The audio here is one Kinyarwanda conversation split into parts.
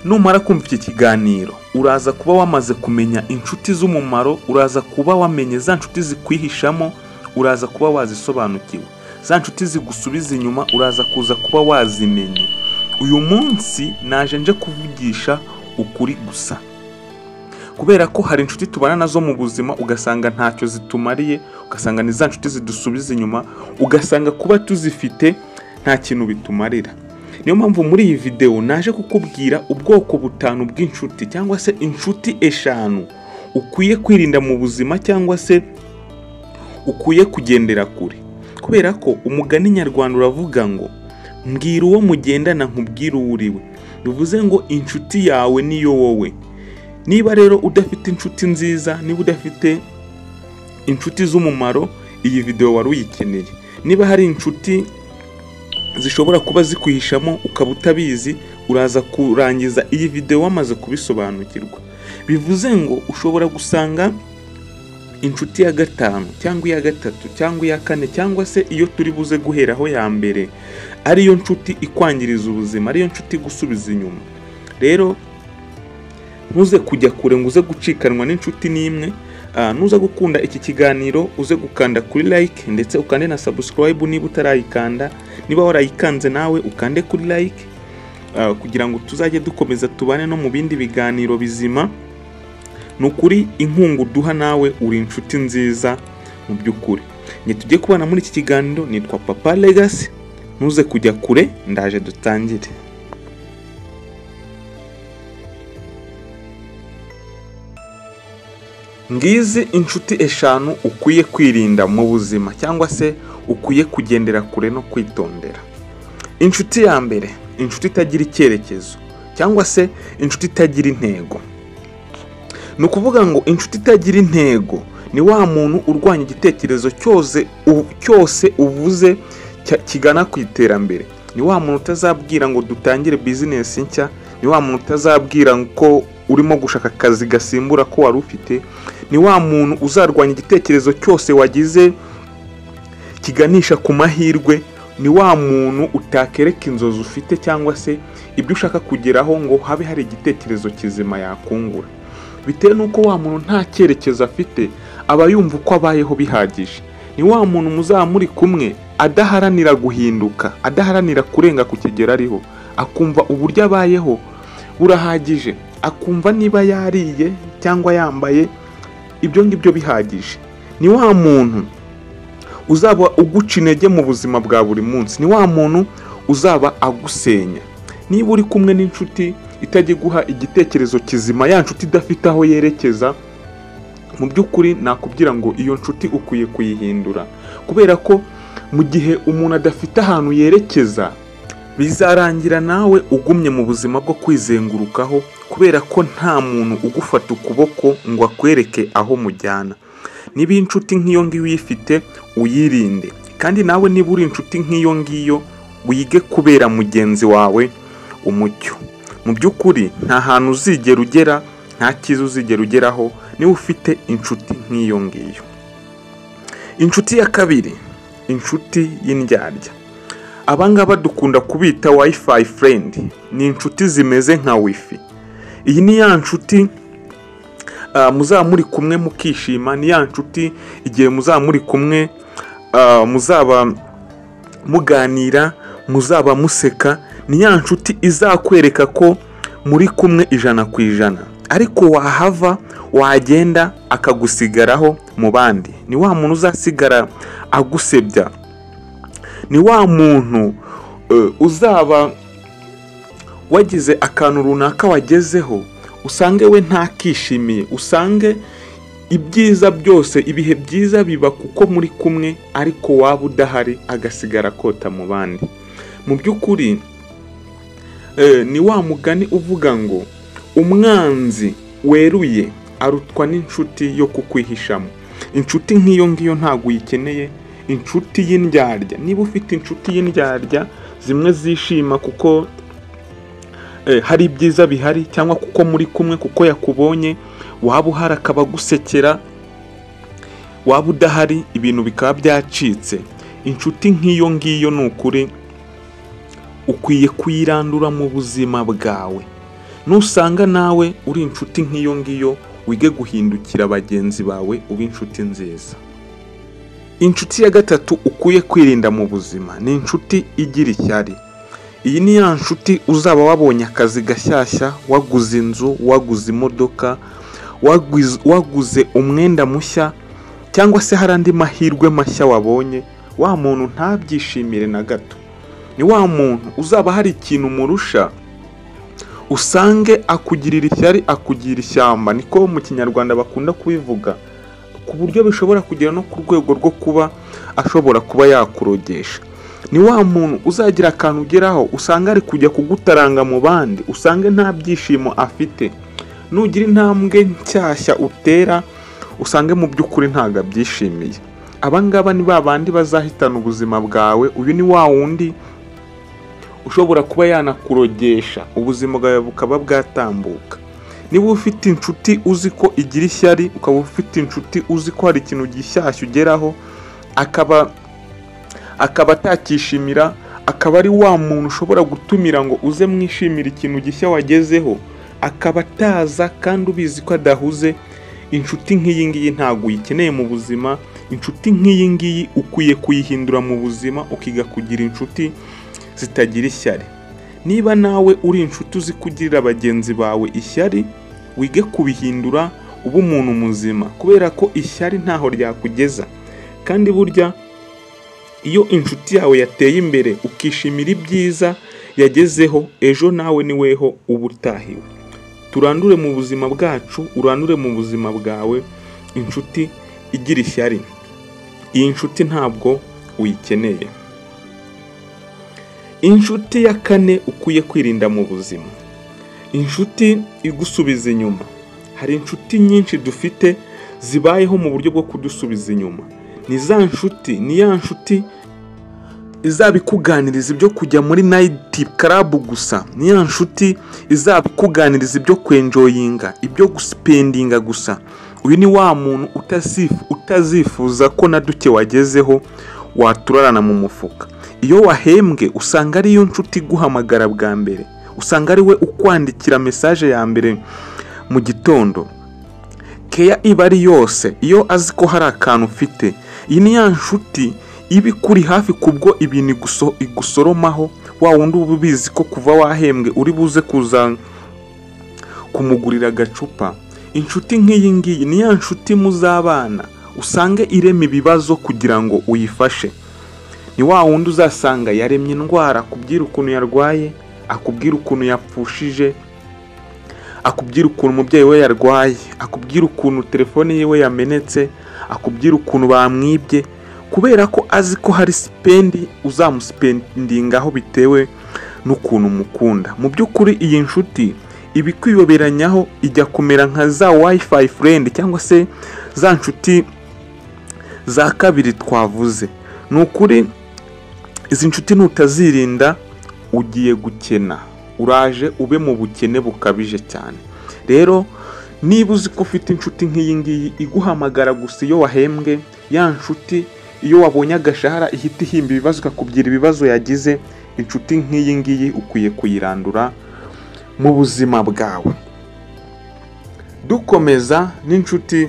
numara kumva iki kiganiro uraza kuba wamaze kumenya inshuti z'umumaro, uraza kuba wamenye za nshuti zikwihishamo, uraza kuba wazisobanukiwe. Za nshuti zigusubiza inyuma uraza kuza kuba wazimenye. Uyu munsi naje nje kuvugisha ukuri gusa, kubera ko hari inshuti tubana nazo mu buzima ugasanga ntacyo zitumariye, ugasanga ni za nshuti zidusubiza inyuma, ugasanga kuba tuzifite nta kintu bitumarira. Niyo mpamvu muri iyi video naje kukubwira ubwoko butanu bw'inshuti cyangwa se inshuti 5 ukwiye kwirinda mu buzima cyangwa se ukwiye kugendera kure. Kubera ko umugani nyarwanda uravuga ngo mbwira uwo mugendana nkubwira uriwe. Bivuze ngo inshuti yawe niyo wowe. Niba rero udafite inshuti nziza, niba udafite inshuti z'umumaro, iyi video wari uyikeneye. Niba hari inshuti zishobora kuba zikwihishamo ukaba utabizi, uraza kurangiza iyi video wamaze kubisobanukirwa. Bivuze ngo ushobora gusanga inshuti ya 5 cyangwa ya 3 cyangwa ya 4 cyangwa se iyo turi buze guheraho ya mbere ariyo nshuti ikwangiriza ubuzima, ariyo nshuti gusubiza inyuma. Rero ntuze kujya kure ngo uze gucikanwa n'inshuti n'imwe. Nuza gukunda iki kiganiro uze gukanda kuri like ndetse ukande na subscribe niba utarayikanda. Niba warayikanze nawe ukande kuri like kugira ngo tuzajye dukomeza tubane no mu bindi biganiro bizima. Nukuri inkungu duha nawe uri inshuti nziza mu by'ukuri. Nye tujye kubana muri iki kiganiro, nitwa Papa Legacy. Ntuze kujya kure, ndaje dutangire. Ngizi inshuti 5 ukwiye kwirinda mu buzima cyangwa se ukwiye kugendera kure no kwitondera. Inshuti ya mbere, inshuti itagira icyerekezo cyangwa se inshuti itagira intego. Ni ukuvuga ngo inshuti itagira intego ni wa muntu urwanya igitekerezo cyose uvuze kigana ku iterambere. Ni wa muntu utazabwira ngo dutangire business nshya, ni wa muntu utazabwira ko urimo gushaka akazi gasimbura ko wari ufite. Ni wa muntu uzarwanya igitekerezo cyose wagize kiganisha ku mahirwe. Ni wa muntu utakereka inzozi ufite cyangwa se ibyo ushaka kugeraho ngo habe hari igitekerezo kizima yakungura. Bitewe nuko wa muntu nta cyerekezo afite, aba yumva uko abayeho bihagije. Ni wa muntu muzamuri kumwe adaharanira guhinduka, adaharanira kurenga ku kigero ariho, akumva uburyo abayeho burahagije, akumva niba yariye cyangwa yambaye ibyo ngibyo bihagije. Ni wa muntu uzaba uguca intege mu buzima bwa buri munsi. Ni wa muntu uzaba agusenya. Niba uri kumwe n'inshuti itajye guha igitekerezo kizima, ya nshuti idafite aho yerekeza, mu by'ukuri nakubwira ngo iyo nshuti ukwiye kuyihindura. Kubera ko mu gihe umuntu adafite ahantu yerekeza, bizarangira nawe ugumye mu buzima bwo kwizengurukaho, kubera ko nta muntu ugufata ukuboko ngo akwereke aho mujyana. Niba inshuti nk'iyo ngiyo uyifite, uyirinde. Kandi nawe niba uri inshuti nk'iyo ngiyo, wige kubera mugenzi wawe umucyo. Mu by'ukuri nta hantu uzigera ugera, nta cyiza uzigera ugeraho niba ufite inshuti nk'iyo ngiyo. Inshuti ya kabiri, inshuti y'indyarya. Abangaba dukunda kubita wifi friend. Ni inshuti zimeze nka wifi. Iyi ni ya nshuti muzaba muri kumwe mukishima. Ni ya nshuti igihe muzaba muri kumwe muzaba muganira, muzaba museka. Ni ya nshuti izakwereka ko muri kumwe 100%, ariko wahava wagenda akagusigaraho mu bandi. Ni wa muntu uzasigara agusebya. Ni wa muntu uzaba wagize akantu runaka wagezeho, usange we ntakishimiye, usange ibyiza byose, ibihe byiza biba kuko muri kumwe, ariko waba udahari agasigara kota mu bandi. Mu by'ukuri ni wa mugani uvuga ngo umwanzi weruye arutwa n'inshuti yo kukwihishamo. Inshuti nk'iyo ngiyo ntago uyikeneye. Inshuti y'indyarya, niba ufite inshuti y'indyarya zimwe zishima kuko hari ibyiza bihari, cyangwa kuko muri kumwe, kuko yakubonye, waba uhari akaba gusekera, waba udahari ibintu bikaba byacitse. Inshuti nk'iyo ngiyo ni ukuri ukwiye kuyirandura mu buzima bwawe. nusanga nawe uri inshuti nk'iyo ngiyo, wige guhindukira bagenzi bawe ube inshuti nziza. Inshuti ya gatatu ukwiye kwirinda mu buzima ni inshuti igira ishyari. Iyi ni ya nshuti uzaba wabonye akazi gashyashya, waguze inzu, waguze imodoka, waguze umwenda mushya, cyangwa se hari andi mahirwe mashya wabonye, wa muntu ntabyishimire na gato. Ni wa muntu uzaba hari ikintu umurusha, usange akugirira ishyari, akugira ishyamba, niko mu Kinyarwanda bakunda kubivuga, ku buryo bishobora kugera no ku rwego rwo kuba ashobora kuba yakurogesha. Ni wa muntu uzagira akantu ugeraho usanga ari kujya kugutaranga mu bandi, usange nta byishimo afite. Nugira intambwe nshyashya utera, usange mu by'ukuri ntago abyishimiye. Abangaba ni babandi bazahitana ubuzima bwawe. Uyu ni wa wundi ushobora kuba yanakurogesha, ubuzima bwawe bukaba bwatambuka. Niba ufite inshuti uzi ko igira ishyari, ukaba ufite inshuti uzi ko hari ikintu gishyashya ugeraho, akaba atakishimira, akaba ari wa muntu ushobora gutumira ngo uze mwishimira ikintu gishya wagezeho, akaba ataza kandi ubizi ko adahuze, inshuti nk'iyi ngiyi ntabwo uyikeneye mu buzima. Inshuti nk'iyi ngiyi ukwiye kuyihindura mu buzima, ukiga kugira inshuti zitagira ishyari. Niba nawe uri inshuti uzi kugirira bagenzi bawe ishyari, wige kubihindura ube umuntu muzima, kubera ko ishyari ntaho ryakugeza. Kandi burya iyo inshuti yawe yateye imbere ukishimira ibyiza yagezeho, ejo nawe ni weho uba utahiwe. Turandure mu buzima bwacu, urandure mu buzima bwawe inshuti igira ishyari. Iyi nshuti ntabwo uyikeneye. Inshuti ya kane ukwiye kwirinda mu buzima, inshuti igusubiza inyuma. Hari inshuti nyinshi dufite zibayeho mu buryo bwo kudusubiza inyuma. Ni za nshuti, ni ya nshuti izabikuganiriza ibyo kujya muri night club gusa. Ni ya nshuti izabikuganiriza ibyo kwenjoyinga, ibyo guspendinga gusa. Uyu ni wa muntu utazifuza ko na duke wagezeho waturarana mu mufuka. Iyo wahembwe usanga ari yo nshuti guhamagara bwa mbere, usanga ari we ukwandikira message ya mbere mu gitondo. Keya iba ari yose iyo azi ko hari akantu ufite. Iyi ni ya nshuti ibi kuri hafi kubwo ibintu igusoromaho, wa wundi ubizi ko kuva wahembwe uri buze kuza kumugurira agacupa. Inshuti nk'iyi ngiyi ni ya nshuti muzabana, usange irema ibibazo kugira ngo uyifashe. Ni wa wundi uzasanga yaremye indwara, akubwira ukuntu yarwaye, akubwira ukuntu yapfushije, akubwira ukuntu umubyeyi we yarwaye, akubwira ukuntu telefone yiwe yamenetse, akubwira ukuntu bamwibye, kubera ko azi ko hari spendi uzamuspendingaho bitewe n'ukuntu mukunda. Mu by'ukuri iyi nshuti ibi kwiyoberanyaho ijya kumera nka za wifi friend, cyangwa se za nshuti za kabiri twavuze. Ni ukuri izi nshuti nutazirinda ugiye gukena, uraje ube mu bukene bukabije cyane. Rero niba uzi ko ufite inshuti nk'iyi ngiyi iguhamagara gusa iyo wahembwe, ya nshuti iyo wabonye agashahara ihita ihimba ibibazo ikakubwira ibibazo yagize, inshuti nk'iyi ngiyi ukwiye kuyirandura mu buzima bwawe. Dukomeza n'inshuti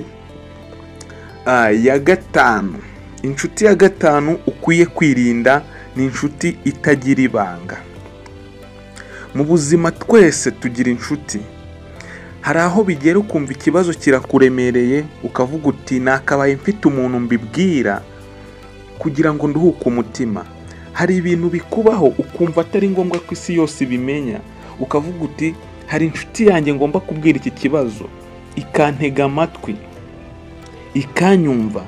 ya gatanu. Inshuti ya gatanu ukwiye kwirinda ni inshuti itagira ibanga. Mu buzima twese tugira inshuti. Hari aho bigera ukumva ikibazo kirakuremereye, ukavuga uti nakabaye mfite umuntu mbibwira kugira ngo nduhuke umutima. Hari ibintu bikubaho ukumva atari ngombwa ko isi yose ibimenya, ukavuga uti hari inshuti yanjye ngomba kubwira iki kibazo, ikantega amatwi, ikanyumva.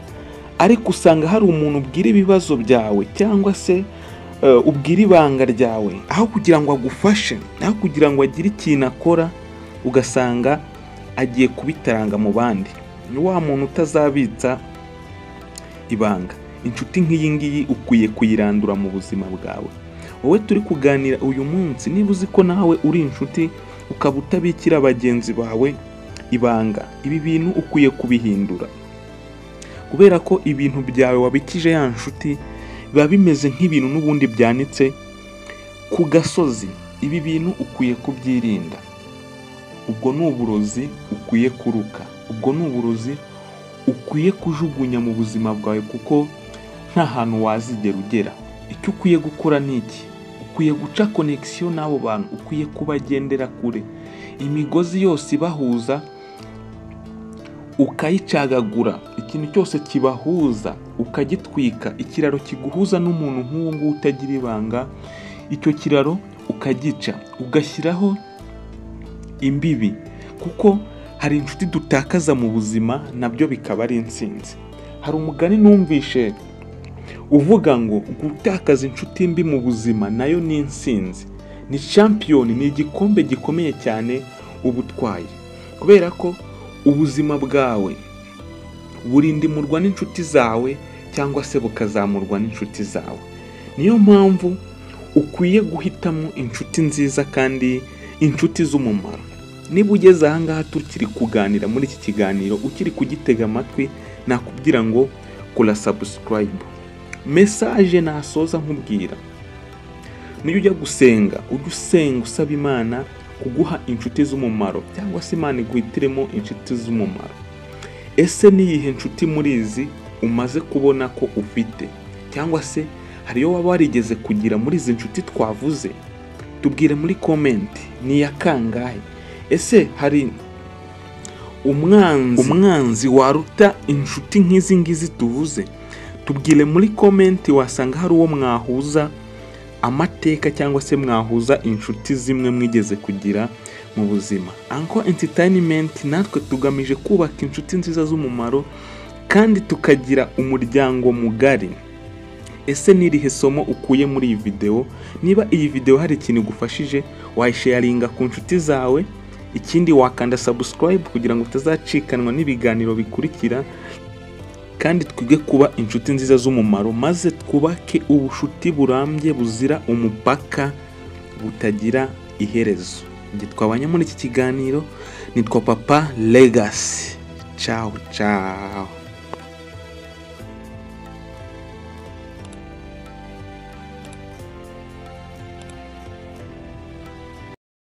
Ariko usanga hari umuntu ubwira ibibazo byawe cyangwa se ubwira ibanga ryawe, aho kugira ngo agufashe, aho kugira ngo agire ikintu akora, ugasanga agiye kubitaranga mu bandi. Ni wa muntu utazabitsa ibanga. Inshuti nk'iyi ngiyi ukwiye kuyirandura mu buzima bwawe. Wowe turi kuganira uyu munsi, niba uzi ko nawe uri inshuti ukaba utabikira bagenzi bawe ibanga, ibi bintu ukwiye kubihindura, kubera ko ibintu byawe wabikije ya nshuti biba bimeze nk'ibintu n'ubundi byanitse ku gasozi. Ibi bintu ukwiye kubyirinda. ubwo ni uburozi ukwiye kuruka, ubwo ni uburozi ukwiye kujugunya mu buzima bwawe, kuko nta hantu wazigera ugera. Icyo ukwiye gukora ni iki? Ukwiye guca connection n'abo bantu, ukwiye kubagendera kure, imigozi yose ibahuza ukayicagagura, ikintu cyose kibahuza ukagitwika, ikiraro kiguhuza n'umuntu nk'uwo nguwo utagira ibanga, icyo kiraro ukagica, ugashyiraho imbibi, kuko hari inshuti dutakaza mu buzima nabyo bikaba ari intsinzi. Hari umugani numvishe uvuga ngo gutakaza inshuti mbi mu buzima nayo ni intsinzi, ni champion, ni igikombe gikomeye cyane ubutwaye, kubera ko ubuzima bwawe burindimurwa n'inshuti zawe cyangwa se bukazamurwa n'inshuti zawe. Niyo mpamvu ukwiye guhitamo inshuti nziza kandi inshuti z'umumaro. Niba ugeze aha ngaha tukiri kuganira muri iki kiganiro, ukiri kugitega amatwi, nakubwira ngo kora subscribe. Message nasoza nkubwira, niyo ujya gusenga, ujye usenga usaba Imana kuguha inshuti z'umumaro, cyangwa se Imana iguhitiremo inshuti z'umumaro. Ese niyihe inshuti muri izi umaze kubona ko ufite, cyangwa se hariyo waba warigeze kugira muri izi inshuti twavuze? Tubwire muri comment ni ya kangahe. Ese hari umwanzi waruta inshuti nk'izi ngizi tuvuze? Tubwire muri comment, wasanga hari uwo mwahuza amateka cyangwa se mwahuza inshuti zimwe mwigeze kugira mu buzima. Anko Entertainment natwe tugamije kubaka inshuti nziza z'umumaro kandi tukagira umuryango mugari. Ese nirihe somo ukuye muri iyi video? Niba iyi video hari ikintu igufashije, wayisharinga ku nshuti zawe. Ikindi, wakanda subscribe kugira ngo utazacikanwa n'ibiganiro bikurikira, kandi twige kuba inshuti nziza z'umumaro, maze twubake ubushuti burambye buzira umupaka, butagira iherezo. Twabanye muri iki kiganiro, nitwa Papa Legacy. Ciao ciao.